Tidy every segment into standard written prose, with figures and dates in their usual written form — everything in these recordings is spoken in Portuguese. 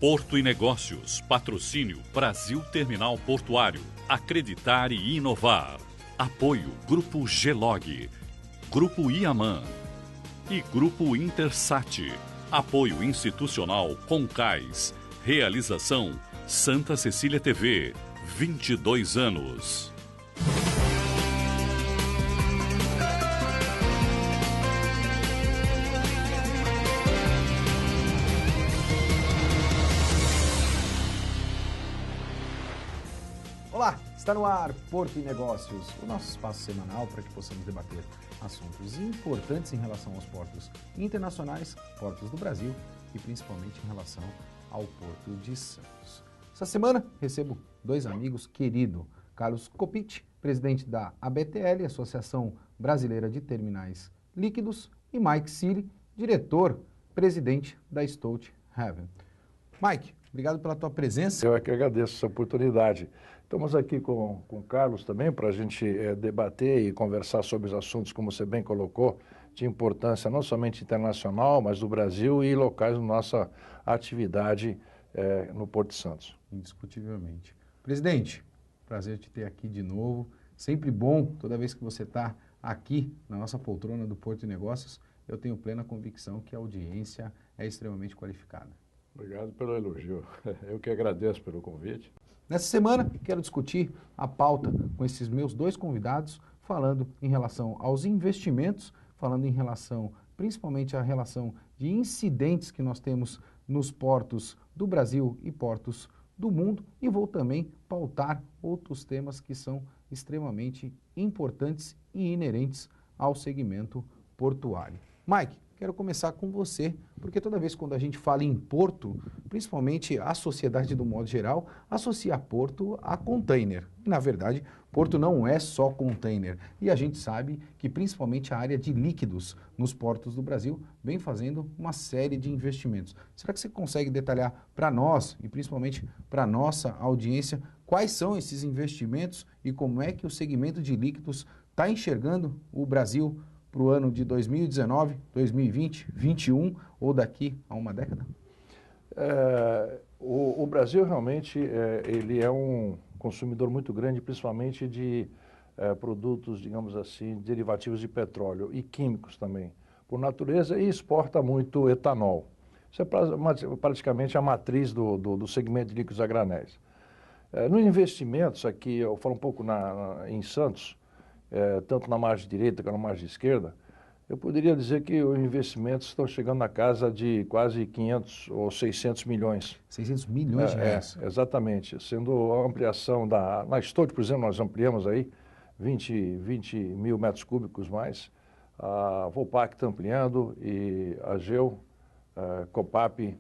Porto e Negócios, patrocínio Brasil Terminal Portuário, acreditar e inovar. Apoio Grupo Gelog, Grupo Iaman e Grupo Intersat. Apoio institucional Concais. Realização Santa Cecília TV, 22 anos. Olá, está no ar Porto e Negócios, o nosso espaço semanal para que possamos debater assuntos importantes em relação aos portos internacionais, portos do Brasil e principalmente em relação ao Porto de Santos. Essa semana recebo dois amigos queridos, Carlos Coppitti, presidente da ABTL, Associação Brasileira de Terminais Líquidos, e Mike Siri, diretor-presidente da Stolthaven. Mike, obrigado pela tua presença. Eu é que agradeço essa oportunidade. Estamos aqui com o Carlos também para a gente debater e conversar sobre os assuntos, como você bem colocou, de importância não somente internacional, mas do Brasil e locais da nossa atividade no Porto de Santos. Indiscutivelmente. Presidente, prazer te ter aqui de novo. Sempre bom, toda vez que você está aqui na nossa poltrona do Porto e Negócios, eu tenho plena convicção que a audiência é extremamente qualificada. Obrigado pelo elogio. Eu que agradeço pelo convite. Nessa semana, quero discutir a pauta com esses meus dois convidados, falando em relação aos investimentos, falando em relação, principalmente a relação de incidentes que nós temos nos portos do Brasil e portos do mundo, e vou também pautar outros temas que são extremamente importantes e inerentes ao segmento portuário. Mike, quero começar com você, porque toda vez quando a gente fala em porto, principalmente a sociedade do modo geral, associa porto a container. Na verdade, porto não é só container. E a gente sabe que principalmente a área de líquidos nos portos do Brasil vem fazendo uma série de investimentos. Será que você consegue detalhar para nós e principalmente para a nossa audiência quais são esses investimentos e como é que o segmento de líquidos está enxergando o Brasil para o ano de 2019, 2020, 2021 ou daqui a uma década? O Brasil realmente ele é um consumidor muito grande, principalmente de produtos, digamos assim, derivativos de petróleo e químicos também, por natureza, e exporta muito etanol. Isso é praticamente a matriz do segmento de líquidos a granéis. Nos investimentos, aqui eu falo um pouco em Santos, tanto na margem direita quanto na margem esquerda, eu poderia dizer que os investimentos estão chegando na casa de quase 500 ou 600 milhões. 600 milhões de reais. Exatamente. Sendo a ampliação na Stolt, por exemplo, nós ampliamos aí 20 mil metros cúbicos mais. A Vopak está ampliando e a Geo, Copap,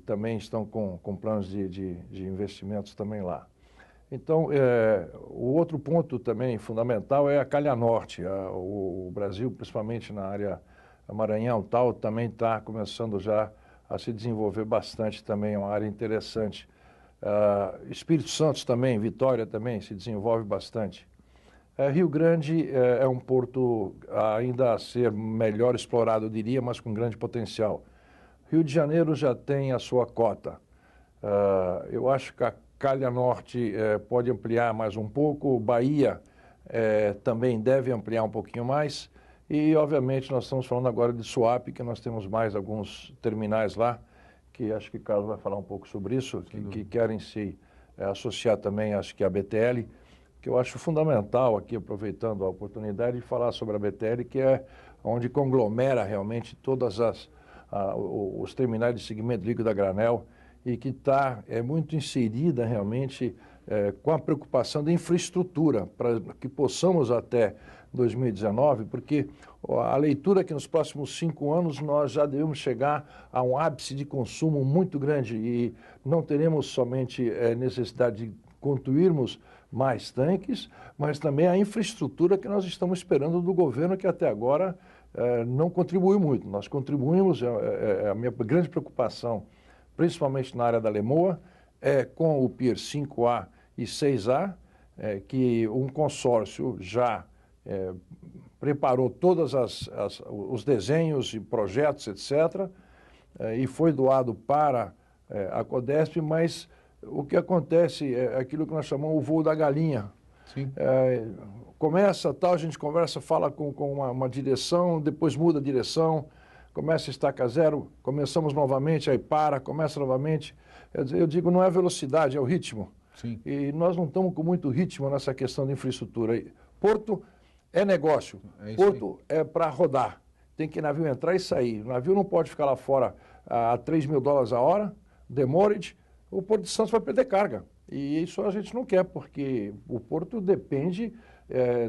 também estão com planos de investimentos também lá. Então, o outro ponto também fundamental é a Calha Norte. O Brasil, principalmente na área Maranhão tal, também está começando já a se desenvolver bastante também, é uma área interessante. Espírito Santo também, Vitória também se desenvolve bastante. Rio Grande é um porto ainda a ser melhor explorado, eu diria, mas com grande potencial. Rio de Janeiro já tem a sua cota. Eu acho que a Calha Norte pode ampliar mais um pouco, Bahia também deve ampliar um pouquinho mais e, obviamente, nós estamos falando agora de Suape, que nós temos mais alguns terminais lá, que acho que o Carlos vai falar um pouco sobre isso, que querem se associar também, acho que a BTL, que eu acho fundamental aqui, aproveitando a oportunidade de falar sobre a BTL, que é onde conglomera realmente todas os terminais de segmento líquido a granel, e que está muito inserida realmente com a preocupação da infraestrutura, para que possamos até 2019, porque a leitura é que nos próximos 5 anos nós já devemos chegar a um ápice de consumo muito grande e não teremos somente necessidade de construirmos mais tanques, mas também a infraestrutura que nós estamos esperando do governo, que até agora não contribuiu muito. Nós contribuímos, a minha grande preocupação, principalmente na área da Lemoa, com o Pier 5A e 6A, que um consórcio já preparou todos os desenhos e projetos, etc., e foi doado para a Codesp, mas o que acontece é aquilo que nós chamamos o voo da galinha. Sim. Começa, tal, a gente conversa, fala com uma direção, depois muda a direção, começa a estaca zero, começamos novamente, aí para, começa novamente. Eu digo, não é a velocidade, é o ritmo. Sim. E nós não estamos com muito ritmo nessa questão de infraestrutura. Porto é negócio, Porto é para rodar. Tem que navio entrar e sair. O navio não pode ficar lá fora a $3.000 a hora, demorage, o Porto de Santos vai perder carga. E isso a gente não quer, porque o Porto depende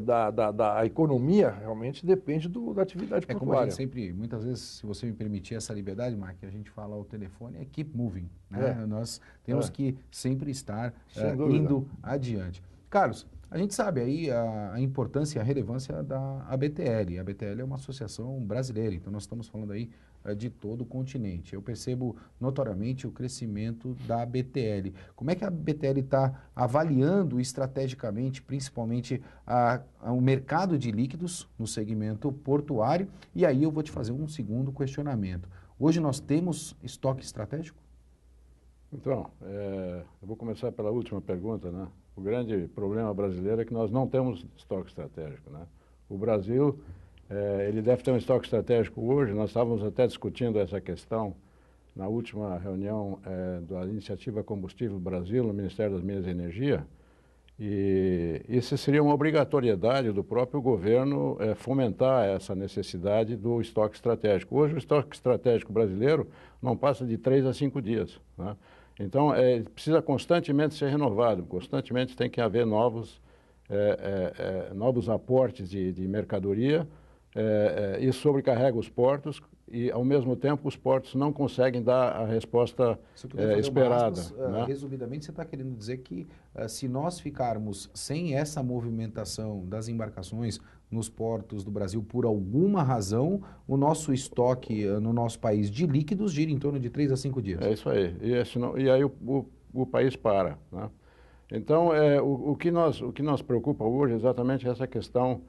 da economia, realmente depende da atividade portuária. Como a gente sempre, muitas vezes, se você me permitir essa liberdade, Mark, a gente fala ao telefone, é keep moving. Né? Nós temos que sempre estar indo adiante. Carlos, a gente sabe aí a importância e a relevância da ABTL. A ABTL é uma associação brasileira, então nós estamos falando aí de todo o continente. Eu percebo notoriamente o crescimento da ABTL. Como é que a ABTL está avaliando estrategicamente, principalmente o mercado de líquidos no segmento portuário? E aí eu vou te fazer um segundo questionamento. Hoje nós temos estoque estratégico? Então, eu vou começar pela última pergunta, né? O grande problema brasileiro é que nós não temos estoque estratégico, né? O Brasil, ele deve ter um estoque estratégico hoje. Nós estávamos até discutindo essa questão na última reunião da Iniciativa Combustível Brasil, no Ministério das Minas e Energia, e isso seria uma obrigatoriedade do próprio governo fomentar essa necessidade do estoque estratégico. Hoje o estoque estratégico brasileiro não passa de 3 a 5 dias, né? Então, precisa constantemente ser renovado, constantemente tem que haver novos aportes de mercadoria, e sobrecarrega os portos e, ao mesmo tempo, os portos não conseguem dar a resposta esperada. Né? Resumidamente, você está querendo dizer que se nós ficarmos sem essa movimentação das embarcações nos portos do Brasil por alguma razão, o nosso estoque no nosso país de líquidos gira em torno de 3 a 5 dias. É isso aí. E aí o país para. Né? Então, o que nos preocupa hoje é exatamente essa questão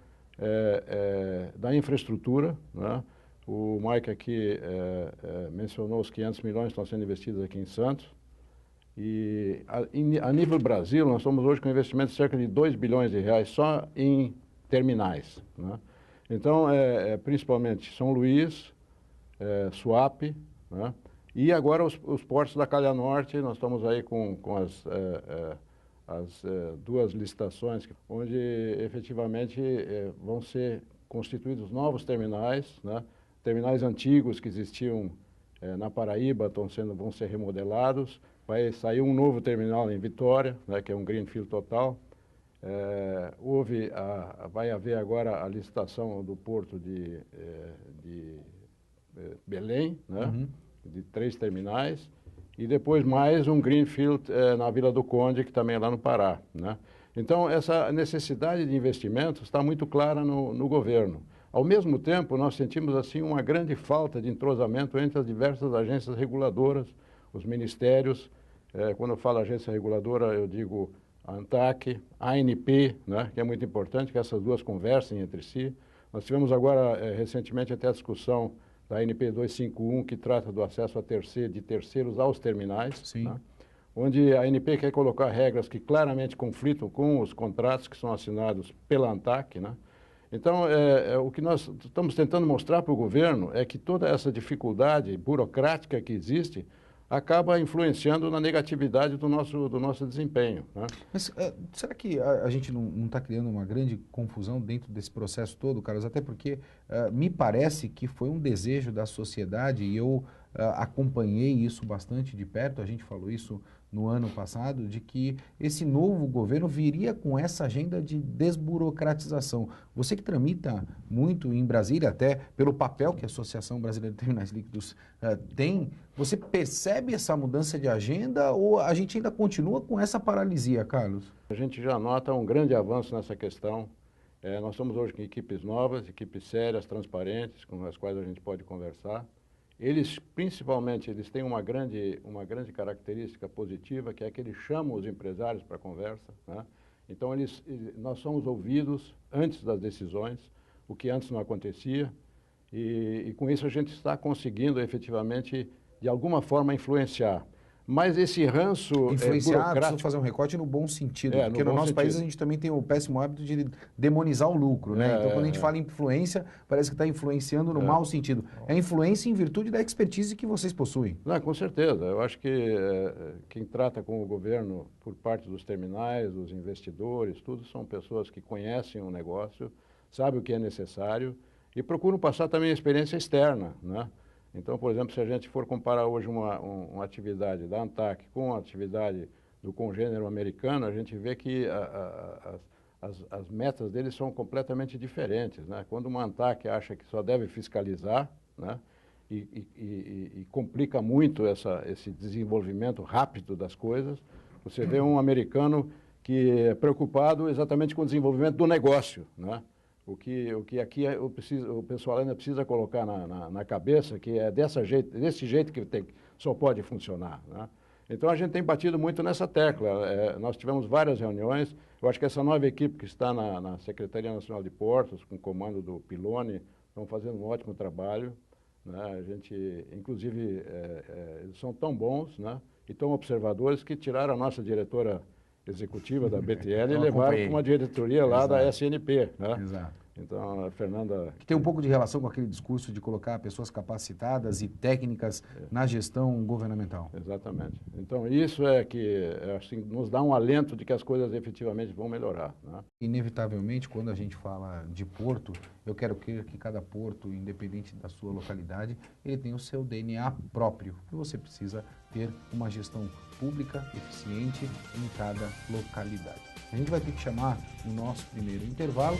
da infraestrutura, né? O Mike aqui mencionou os 500 milhões que estão sendo investidos aqui em Santos. E a nível Brasil, nós estamos hoje com um investimento de cerca de 2 bilhões de reais só em terminais. Né? Então, principalmente São Luís, Suape, né? E agora os portos da Calha Norte, nós estamos aí com as 2 licitações, onde efetivamente vão ser constituídos novos terminais, né? Terminais antigos que existiam na Paraíba vão ser remodelados, vai sair um novo terminal em Vitória, né, que é um greenfield total. Vai haver agora a licitação do porto de Belém, né? De 3 terminais, e depois mais um greenfield na Vila do Conde, que também é lá no Pará, né? Então, essa necessidade de investimento está muito clara no governo. Ao mesmo tempo, nós sentimos assim uma grande falta de entrosamento entre as diversas agências reguladoras, os ministérios. Quando eu falo agência reguladora, eu digo a ANTAC, a ANP, né, que é muito importante que essas 2 conversem entre si. Nós tivemos agora, recentemente, até a discussão da ANP 251, que trata do acesso de terceiros aos terminais. Sim. Né, onde a ANP quer colocar regras que claramente conflitam com os contratos que são assinados pela ANTAC, né? Então, o que nós estamos tentando mostrar para o governo é que toda essa dificuldade burocrática que existe acaba influenciando na negatividade do nosso desempenho. Né? Mas será que a gente não está criando uma grande confusão dentro desse processo todo, Carlos? Até porque me parece que foi um desejo da sociedade e eu acompanhei isso bastante de perto, a gente falou isso no ano passado, de que esse novo governo viria com essa agenda de desburocratização. Você que tramita muito em Brasília, até pelo papel que a Associação Brasileira de Terminais Líquidos tem, você percebe essa mudança de agenda ou a gente ainda continua com essa paralisia, Carlos? A gente já nota um grande avanço nessa questão. Nós estamos hoje com equipes novas, equipes sérias, transparentes, com as quais a gente pode conversar. Eles, principalmente, eles têm uma grande característica positiva, que é que eles chamam os empresários para a conversa, né? Então, nós somos ouvidos antes das decisões, o que antes não acontecia, e com isso a gente está conseguindo, efetivamente, de alguma forma, influenciar. Mas esse ranço influenciar, burocrático... preciso fazer um recorte no bom sentido, É, porque no nosso país a gente também tem o péssimo hábito de demonizar o lucro, né? Então, quando a gente fala em influência, parece que está influenciando no mau sentido. É influência em virtude da expertise que vocês possuem. Não, com certeza. Eu acho que quem trata com o governo por parte dos terminais, dos investidores, tudo são pessoas que conhecem o negócio, sabem o que é necessário e procuram passar também a experiência externa, né? Então, por exemplo, se a gente for comparar hoje uma atividade da ANTAC com a atividade do congênero americano, a gente vê que as metas deles são completamente diferentes, né? Quando uma ANTAC acha que só deve fiscalizar, né, e complica muito esse desenvolvimento rápido das coisas, você vê um americano que é preocupado exatamente com o desenvolvimento do negócio, né? O que aqui o pessoal ainda precisa colocar na cabeça, que é desse jeito que só pode funcionar, né? Então, a gente tem batido muito nessa tecla. Nós tivemos várias reuniões. Eu acho que essa nova equipe que está na Secretaria Nacional de Portos, com o comando do Piloni, estão fazendo um ótimo trabalho, né? A gente, inclusive, eles são tão bons, né, e tão observadores que tiraram a nossa diretora executiva da BTL e levaram para uma diretoria lá da SNP, né? Exato. Então, a Fernanda... Que tem um pouco de relação com aquele discurso de colocar pessoas capacitadas e técnicas na gestão governamental. Exatamente. Então, isso é que assim, nos dá um alento de que as coisas efetivamente vão melhorar, né? Inevitavelmente, quando a gente fala de porto, eu quero crer que cada porto, independente da sua localidade, ele tem o seu DNA próprio. E você precisa ter uma gestão pública eficiente em cada localidade. A gente vai ter que chamar o nosso primeiro intervalo.